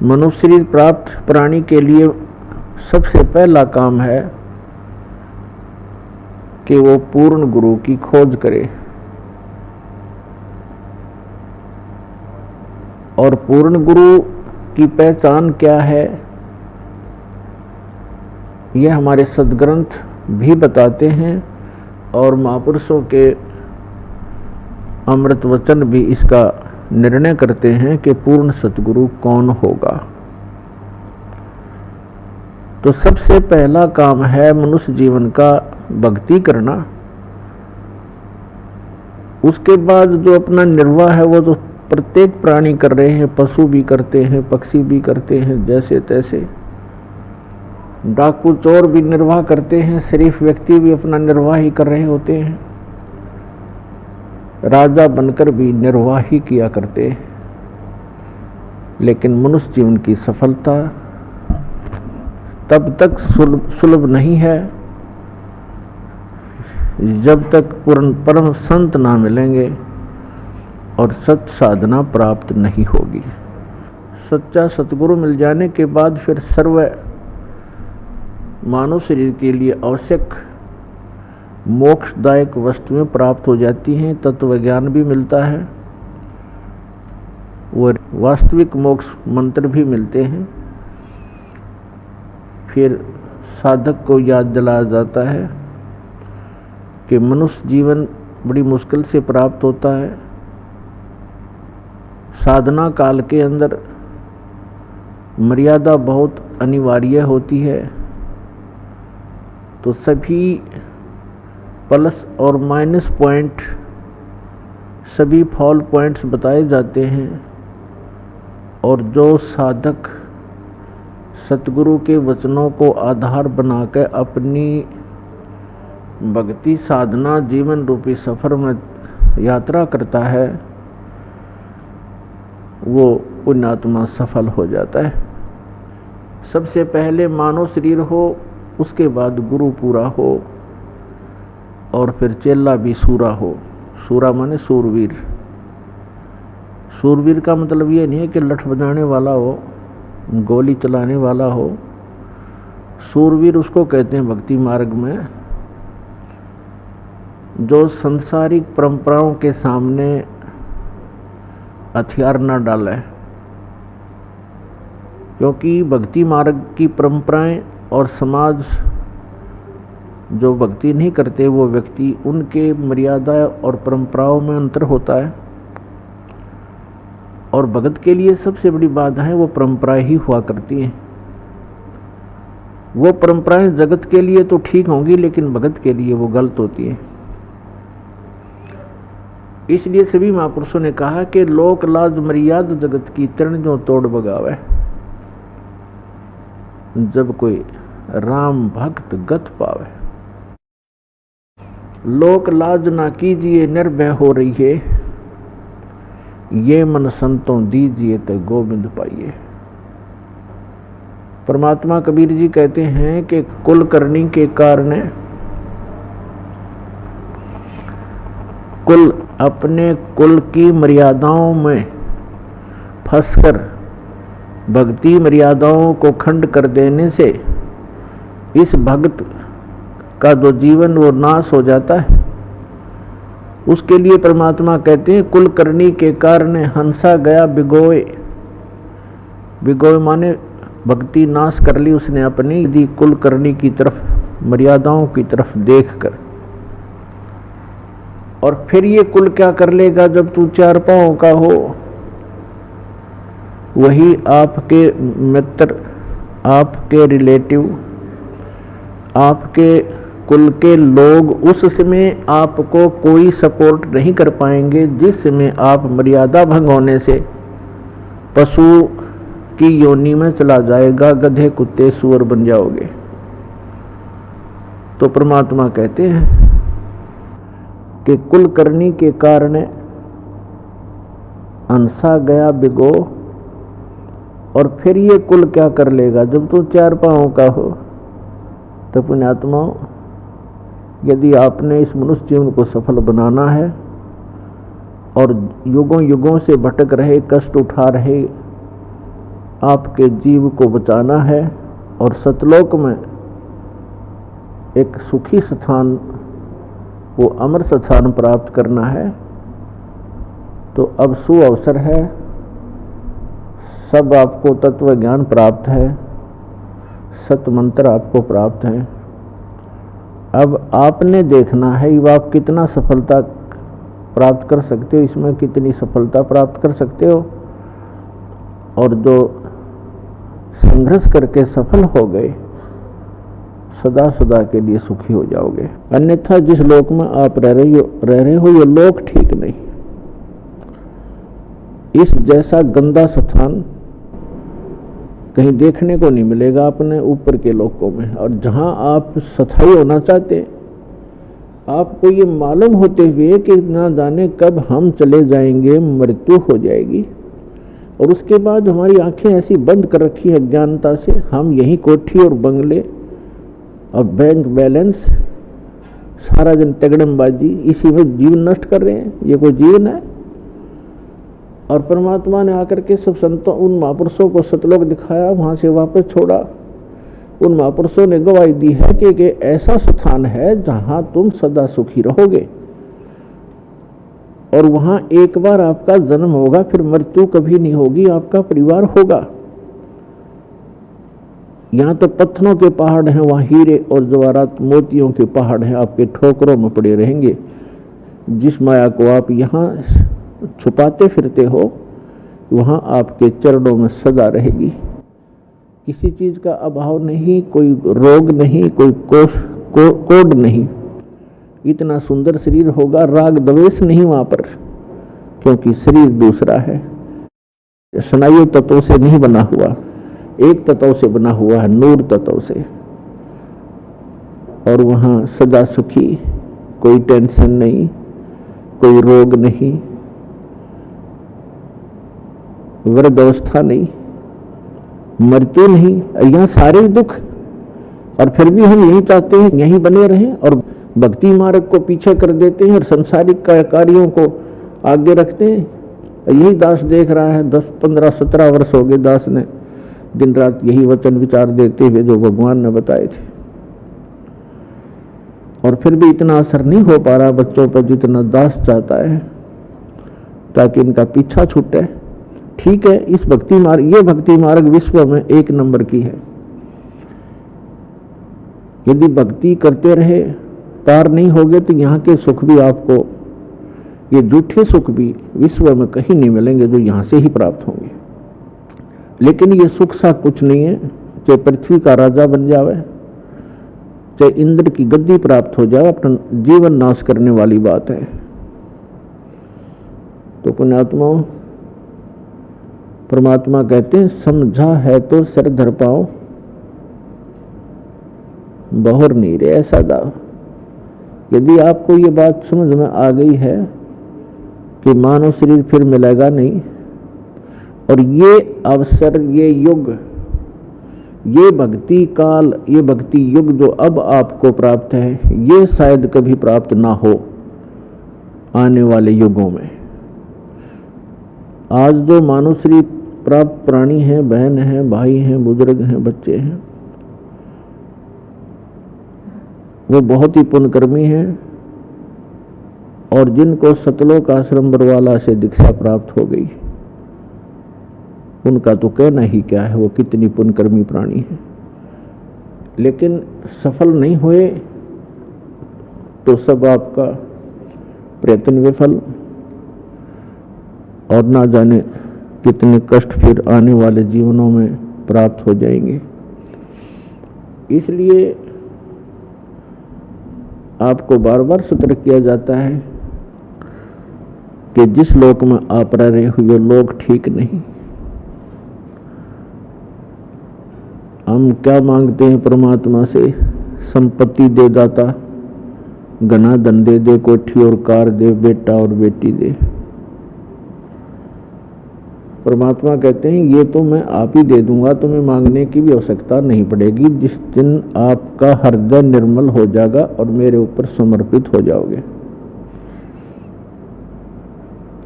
मनुष्य शरीर प्राप्त प्राणी के लिए सबसे पहला काम है कि वो पूर्ण गुरु की खोज करे। और पूर्ण गुरु की पहचान क्या है, यह हमारे सद्ग्रंथ भी बताते हैं और महापुरुषों के अमृत वचन भी इसका निर्णय करते हैं कि पूर्ण सतगुरु कौन होगा। तो सबसे पहला काम है मनुष्य जीवन का भक्ति करना। उसके बाद जो अपना निर्वाह है वो तो प्रत्येक प्राणी कर रहे हैं, पशु भी करते हैं, पक्षी भी करते हैं, जैसे तैसे डाकू चोर भी निर्वाह करते हैं, शरीफ व्यक्ति भी अपना निर्वाह ही कर रहे होते हैं, राजा बनकर भी निर्वाह ही किया करते हैं। लेकिन मनुष्य जीवन की सफलता तब तक सुलभ नहीं है जब तक परम संत ना मिलेंगे और सत साधना प्राप्त नहीं होगी। सच्चा सतगुरु मिल जाने के बाद फिर सर्व मानव शरीर के लिए आवश्यक मोक्षदायक वस्तुएं प्राप्त हो जाती हैं, तत्व ज्ञान भी मिलता है और वास्तविक मोक्ष मंत्र भी मिलते हैं। फिर साधक को याद दिलाया जाता है कि मनुष्य जीवन बड़ी मुश्किल से प्राप्त होता है। साधना काल के अंदर मर्यादा बहुत अनिवार्य होती है। तो सभी प्लस और माइनस पॉइंट, सभी फॉल पॉइंट्स बताए जाते हैं और जो साधक सतगुरु के वचनों को आधार बनाकर अपनी भक्ति साधना जीवन रूपी सफर में यात्रा करता है वो पुण्यात्मा सफल हो जाता है। सबसे पहले मानव शरीर हो, उसके बाद गुरु पूरा हो और फिर चेला भी सूरा हो। सूरा माने सूरवीर। सूरवीर का मतलब ये नहीं है कि लठ बजाने वाला हो, गोली चलाने वाला हो। सूरवीर उसको कहते हैं भक्ति मार्ग में जो संसारिक परंपराओं के सामने हथियार न डाले, क्योंकि भक्ति मार्ग की परंपराएं और समाज जो भक्ति नहीं करते वो व्यक्ति, उनके मर्यादा और परंपराओं में अंतर होता है। और भगत के लिए सबसे बड़ी बात है वो परंपराएं ही हुआ करती हैं। वो परंपराएं जगत के लिए तो ठीक होंगी लेकिन भगत के लिए वो गलत होती है। इसलिए सभी महापुरुषों ने कहा कि लोक लाज मर्याद जगत की तरण जो तोड़ बगावे। जब कोई राम भक्त गत पावे, लोक लाज ना कीजिए निर्भय हो रही है, ये मन संतों दीजिए तो गोविंद पाइए। परमात्मा कबीर जी कहते हैं कि कुल करनी के कारण कुल अपने कुल की मर्यादाओं में फंसकर भक्ति मर्यादाओं को खंड कर देने से इस भक्त का जो जीवन वो नाश हो जाता है। उसके लिए परमात्मा कहते हैं कुल करनी के कारण हंसा गया बिगोए। बिगोए माने भक्ति नाश कर ली उसने अपनी, यदि कुल करनी की तरफ मर्यादाओं की तरफ देखकर। और फिर ये कुल क्या कर लेगा जब तू चार पांव का हो। वही आपके मित्र, आपके रिलेटिव, आपके कुल के लोग उस समय आपको कोई सपोर्ट नहीं कर पाएंगे जिस समय आप मर्यादा भंग होने से पशु की योनि में चला जाएगा, गधे कुत्ते सूअर बन जाओगे। तो परमात्मा कहते हैं कि कुल करनी के कारण अंसा गया बिगो। और फिर ये कुल क्या कर लेगा जब तू चार पांव का हो। तो पुण्यात्मा, यदि आपने इस मनुष्य जीवन को सफल बनाना है और युगों युगों से भटक रहे, कष्ट उठा रहे आपके जीव को बचाना है और सतलोक में एक सुखी स्थान, वो अमर स्थान प्राप्त करना है, तो अब सुअवसर है। सब आपको तत्व ज्ञान प्राप्त है, सत मंत्र आपको प्राप्त है। अब आपने देखना है कि आप कितना सफलता प्राप्त कर सकते हो, इसमें कितनी सफलता प्राप्त कर सकते हो। और जो संघर्ष करके सफल हो गए, सदा सदा के लिए सुखी हो जाओगे। अन्यथा जिस लोक में आप रह रहे हो ये लोक ठीक नहीं। इस जैसा गंदा स्थान कहीं देखने को नहीं मिलेगा अपने ऊपर के लोकों में। और जहां आप स्थायी होना चाहते, आपको ये मालूम होते हुए कि ना जाने कब हम चले जाएंगे, मृत्यु हो जाएगी, और उसके बाद हमारी आंखें ऐसी बंद कर रखी है अज्ञानता से, हम यही कोठी और बंगले और बैंक बैलेंस, सारा दिन तगड़मबाजी, इसी में जीवन नष्ट कर रहे हैं। ये कोई जीवन है? और परमात्मा ने आकर के सब संतों, उन महापुरुषों को सतलोक दिखाया, वहां से वापस छोड़ा। उन महापुरुषों ने गवाही दी है कि ऐसा स्थान है जहां तुम सदा सुखी रहोगे, और वहां एक बार आपका जन्म होगा, फिर मृत्यु कभी नहीं होगी, आपका परिवार होगा। यहाँ तो पत्थरों के पहाड़ हैं, वहाँ हीरे और जवाहरात मोतियों के पहाड़ हैं, आपके ठोकरों में पड़े रहेंगे। जिस माया को आप यहाँ छुपाते फिरते हो, वहाँ आपके चरणों में सदा रहेगी। किसी चीज का अभाव नहीं, कोई रोग नहीं, कोई कोड नहीं। इतना सुंदर शरीर होगा, राग द्वेष नहीं वहां पर, क्योंकि शरीर दूसरा है, स्नायु तत्वों से नहीं बना हुआ, एक तत्व से बना हुआ है, नूर तत्व से। और वहां सदा सुखी, कोई टेंशन नहीं, कोई रोग नहीं, वृद्धावस्था नहीं, मृत्यु नहीं, यहाँ सारे दुख। और फिर भी हम यही चाहते हैं यहीं बने रहें और भक्ति मार्ग को पीछे कर देते हैं और संसारिक कार्यों को आगे रखते हैं। यही दास देख रहा है, 10, 15, 17 वर्ष हो गए दास ने दिन रात यही वचन विचार देते हुए जो भगवान ने बताए थे, और फिर भी इतना असर नहीं हो पा रहा बच्चों पर जितना दास चाहता है, ताकि इनका पीछा छूटे। ठीक है, इस भक्ति मार्ग, ये भक्ति मार्ग विश्व में 1 नंबर की है। यदि भक्ति करते रहे, पार नहीं होगे, तो यहाँ के सुख भी आपको, ये झूठे सुख भी विश्व में कहीं नहीं मिलेंगे जो यहाँ से ही प्राप्त होंगे। लेकिन ये सुख सा कुछ नहीं है, चाहे पृथ्वी का राजा बन जावे, चाहे इंद्र की गद्दी प्राप्त हो जाए, अपना जीवन नाश करने वाली बात है। तो पुण्यात्मा, परमात्मा कहते हैं समझा है तो सिर धर पाओ, बहुर नहीं रे ऐसा दाव। यदि आपको ये बात समझ में आ गई है कि मानव शरीर फिर मिलेगा नहीं, और ये अवसर, ये युग, ये भक्ति काल, ये भक्ति युग जो अब आपको प्राप्त है, ये शायद कभी प्राप्त ना हो आने वाले युगों में। आज जो मानव शरीर प्राप्त प्राणी हैं, बहन हैं, भाई हैं, बुजुर्ग हैं, बच्चे हैं, वो बहुत ही पुण्यकर्मी हैं, और जिनको सतलोक आश्रम बरवाला से दीक्षा प्राप्त हो गई, उनका तो कहना ही क्या है, वो कितनी पुण्यकर्मी प्राणी है। लेकिन सफल नहीं हुए तो सब आपका प्रयत्न विफल, और ना जाने कितने कष्ट फिर आने वाले जीवनों में प्राप्त हो जाएंगे। इसलिए आपको बार बार सतर्क किया जाता है कि जिस लोक में आप रह रहे हो, ये लोक ठीक नहीं। हम क्या मांगते हैं परमात्मा से? संपत्ति दे दाता, घना धन दे दे, कोठी और कार दे, बेटा और बेटी दे। परमात्मा कहते हैं ये तो मैं आप ही दे दूंगा, तुम्हें मांगने की भी आवश्यकता नहीं पड़ेगी, जिस दिन आपका हृदय निर्मल हो जाएगा और मेरे ऊपर समर्पित हो जाओगे।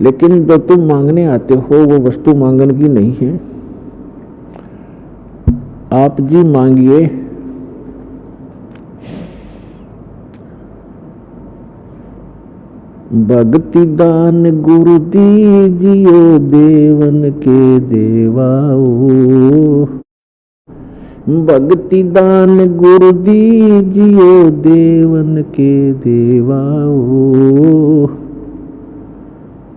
लेकिन जो तुम मांगने आते हो वो वस्तु मांगने की नहीं है, आप जी मांगिए। भक्ति दान गुरु दीजियो देवन के देवाओ। भक्ति दान गुरु दीजियो देवन के देवाओ।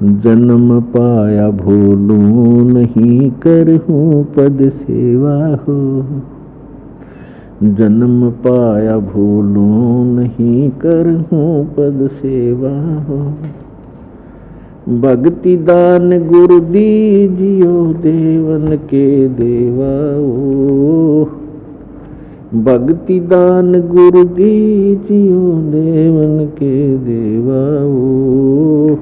जन्म पाया भूलूं नहीं करहूं पद सेवा हो। जन्म पाया भूलूं नहीं करहूं पद सेवा हो। भक्ति दान गुरु दीजियो देवन के देवाओ। भक्ति दान गुरु दीजियो देवन के देवाओ।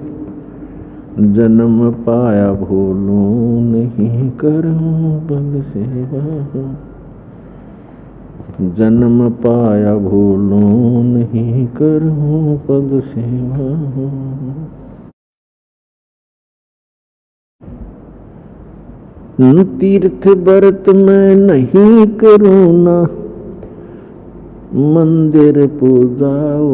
जन्म पाया भूलूं नहीं करहूं पद सेवा हो। जन्म पाया भूलूं नहीं करहूं पद सेवा हो। तीर्थ व्रत मैं नहीं करूँ ना मंदिर पूजाओ।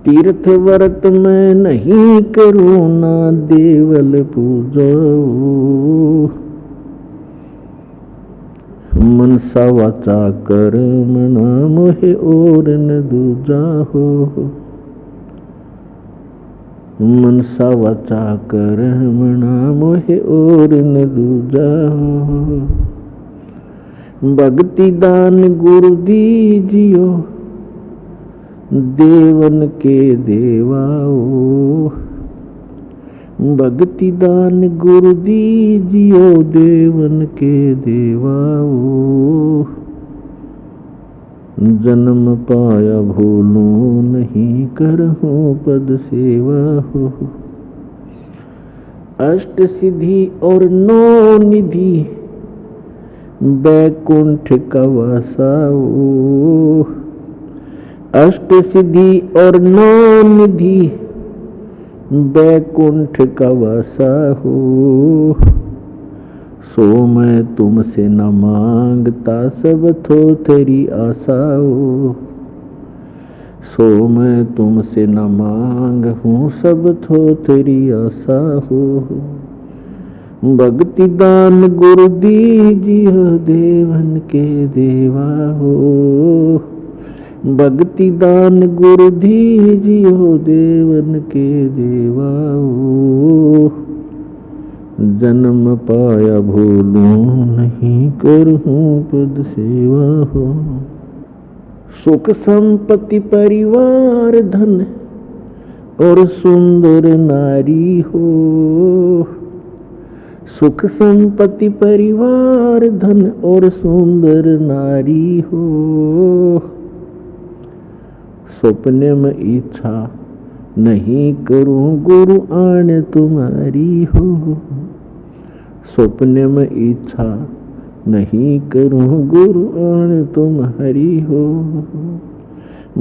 तीर्थ व्रत मैं नहीं करूँ ना देवल पूजाओ। मनसा वाचा कर्मणा मोहे और न दूजा हो। मनसा वाचा कर्मणा मोहे और न दूजा हो। भक्ति दान गुरु दीजियो देवन के देवाओ। भक्ति दान गुरु दीजियो देवन के देवाओ। जन्म पाया भूलूं नहीं करहूं पद सेवा हो। अष्ट सिद्धि और नौ निधि बैकुंठ का वासाओ। अष्ट सिद्धि और नौ निधि बैकुंठ का वासा हो। सो मैं तुमसे न मांगता सब थो तेरी आशा हो। सो मैं तुमसे न मांग हूँ सब थो तेरी आशा हो। भक्ति दान गुरु दीजियो देवन के देवा हो। भक्ति दान गुरु दीजियो देवन के देवाओ। जन्म पाया भूलूं नहीं करहूं पद सेवा हो। सुख संपत्ति परिवार धन और सुंदर नारी हो। सुख संपत्ति परिवार धन और सुंदर नारी हो। सपने में इच्छा नहीं करूं गुरु आने तुम्हारी हो। सपने में इच्छा नहीं करूं गुरु आने तुम्हारी हो।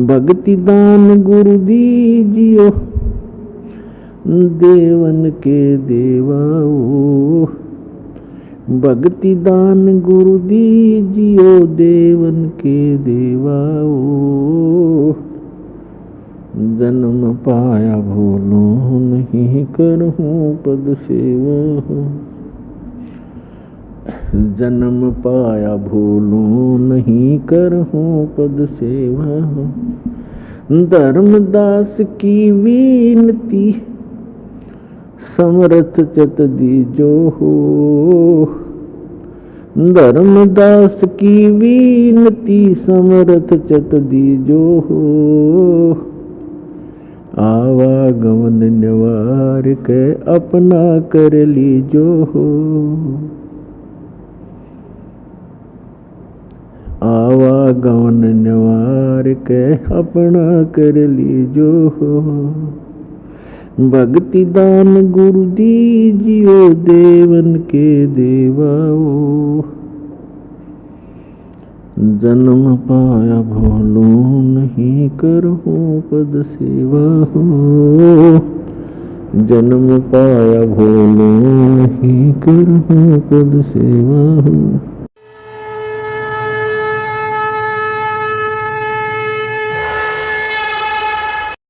भक्ति दान गुरु दीजियो देवन के देवाओ। भक्ति दान गुरु दीजियो देवन के देवाओ। जन्म पाया भूलूं नहीं करहूं पद सेवा हो। जन्म पाया भूलूं नहीं करहूं पद सेवा हो। धर्मदास की विनती समर्थ चत दीजो हो। धर्मदास की विनती समर्थ चत दीजो हो। आवागमन निवार के अपना कर लीजो हो। आवागमन निवार के अपना कर लीजो हो। भक्ति दान गुरु दीजियो देवन के देवाओ। जन्म पाया भूलूं नहीं करहूं पद सेवा हो। जन्म पाया भोलो नहीं, करहूँ पद सेवा हूँ।